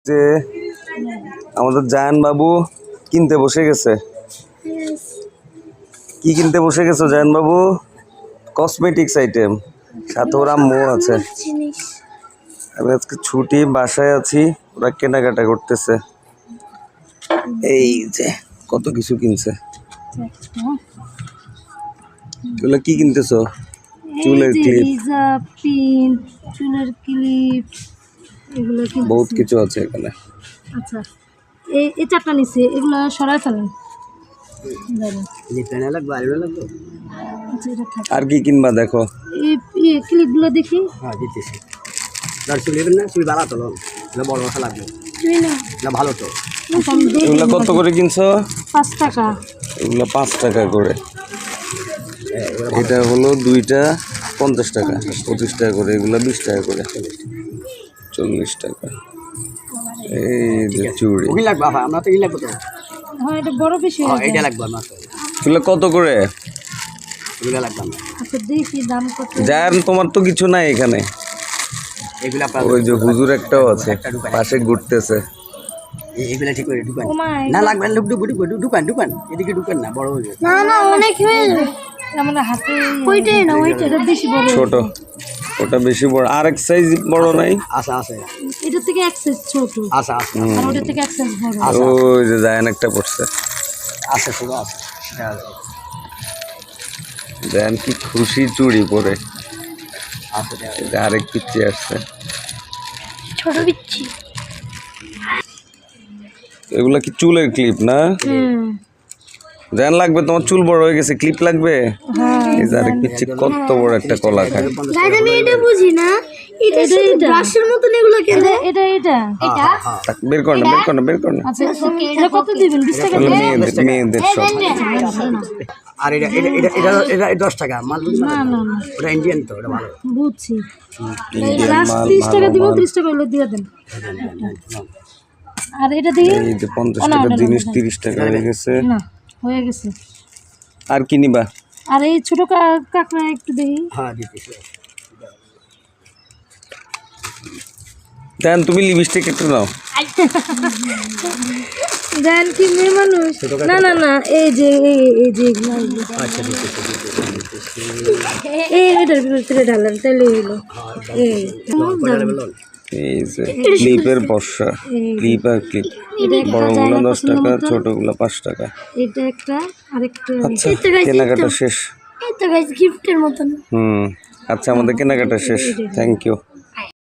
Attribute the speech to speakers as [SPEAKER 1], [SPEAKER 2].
[SPEAKER 1] যে আমাদের জায়ান বাবু কিনতে বসে গেছে। কি কিনতে বসে গেছো জায়ান বাবু? কসমেটিক্স আইটেম, সাথে ওর আম্মু আছে। আমি আজকে ছুটি, বাসায় আছি, ওরা কেনাকাটা করতেছে। এই যে কত কিছু কিনছে। এগুলো কি কিনতেছো? চুলের ক্লিপ,
[SPEAKER 2] পিন, চুলের ক্লিপ, এগুলো কি
[SPEAKER 1] বহুত কিছু আছে এখানে।
[SPEAKER 2] আচ্ছা, এই চারটা নিচে এগুলো সরাই ফেলেন।
[SPEAKER 1] আর কি কিনবা দেখো?
[SPEAKER 2] এই ক্লিপগুলো দেখি।
[SPEAKER 3] হ্যাঁ দিতেছি। চুল নেবেন না? চুল বাড়া তো বড় মাথা লাগবে না, ভালো তো।
[SPEAKER 1] এগুলো কত করে কিনছো?
[SPEAKER 2] 5 টাকা।
[SPEAKER 1] এগুলো 5 টাকা করে। এটা হলো দুইটা 50 টাকা, 25 টাকা করে। এগুলো 20 টাকা করে, 40 টাকা। এই যে চুড়ি,
[SPEAKER 3] ওগুলো লাগবে। আমরা তো লাগবে তো।
[SPEAKER 2] হ্যাঁ, এটা বড় বেশি।
[SPEAKER 3] হ্যাঁ, এটা লাগবে আমার তো।
[SPEAKER 1] এগুলো কত করে?
[SPEAKER 3] এগুলো লাগবে আমার।
[SPEAKER 2] আচ্ছা দেখি দাম কত।
[SPEAKER 1] যার তোমার তো কিছু নাই এখানে।
[SPEAKER 3] এগুলো আপনার
[SPEAKER 1] ওই যে হুজুর একটাও আছে পাশে ঘুরতেছে।
[SPEAKER 3] এগুলো ঠিক করে ঢুকান
[SPEAKER 2] ও মা,
[SPEAKER 3] না, লাগবে না। ঢুকান এদিকে ঢুকান না, বড় হয়ে যাবে।
[SPEAKER 2] না না, অনেক হয়ে যাবে। আমাদের হাতে ওইটাই না, ওইটা বেশি বড়।
[SPEAKER 1] ছোট, ওটা বেশি বড়। আর এক সাইজ বড় নাই?
[SPEAKER 3] আচ্ছা আছে,
[SPEAKER 2] এটা থেকে এক সাইজ ছোট,
[SPEAKER 3] আচ্ছা আছে,
[SPEAKER 2] আর ওটা থেকে এক সাইজ বড়।
[SPEAKER 1] ওই যে জায়ান একটা পড়ছে।
[SPEAKER 3] আছে ছোট আছে।
[SPEAKER 1] জায়ান কি খুশি চুড়ি পরে।
[SPEAKER 3] আছে
[SPEAKER 1] আরেক পিচ্ছি আসছে,
[SPEAKER 2] ছোট বিচ্ছি।
[SPEAKER 1] এগুলা কি চুলের ক্লিপ না? জায়ান লাগবে তোমার? চুল বড় হয়ে গেছে, ক্লিপ লাগবে? এই যে আরেক পিচ্ছি কত বড় একটা কলা খায়।
[SPEAKER 2] আমি এটা বুঝি না, এটা ব্রাশের মতন এগুলো কেন? এটা এটা এটা
[SPEAKER 1] বের কর না, বের কর না, বের কর না।
[SPEAKER 2] আচ্ছা, এটা কত দিবেন? 20 টাকা।
[SPEAKER 1] মেয়েদের সব।
[SPEAKER 3] আর এটা এটা এটা এটা এটা 10 টাকা মাল।
[SPEAKER 2] না না না,
[SPEAKER 3] ওটা ইন্ডিয়ান তো, ওটা ভালো।
[SPEAKER 2] বুঝছি।
[SPEAKER 1] ইন্ডিয়ান মাল,
[SPEAKER 2] 30 টাকা দিব,
[SPEAKER 1] ভালো মাল।
[SPEAKER 2] 30 টাকা হলে দিয়ে দেন। আর এটা দিয়ে
[SPEAKER 1] এই যে 50 টাকার জিনিস 30 টাকা হয়ে গেছে।
[SPEAKER 2] না, হয়ে গেছে।
[SPEAKER 1] আর কি নিবা?
[SPEAKER 2] আর এই ছোট কাঁকড়া একটু দেখি।
[SPEAKER 3] হ্যাঁ দিতেছি।
[SPEAKER 1] জায়ান তুমি লিপস্টিক একটু নাও।
[SPEAKER 2] জান কি মেয়ে মানুষ? না না না, এই যে এই যে
[SPEAKER 3] আচ্ছা দিতেছি।
[SPEAKER 2] এই এটার ভিতরে ঢালেন, তাহলে হলো। এই
[SPEAKER 1] এই যে ক্লিপের বর্ষা, ক্লিপ আর ক্লিপ। বড়গুলো 10 টাকা, ছোটগুলো 5 টাকা।
[SPEAKER 2] এটা একটা, আরেকটা।
[SPEAKER 1] আচ্ছা কেনাকাটা শেষ।
[SPEAKER 2] এটা গাইস গিফটের মতন।
[SPEAKER 1] আচ্ছা আমাদের কেনাকাটা শেষ। Thank you.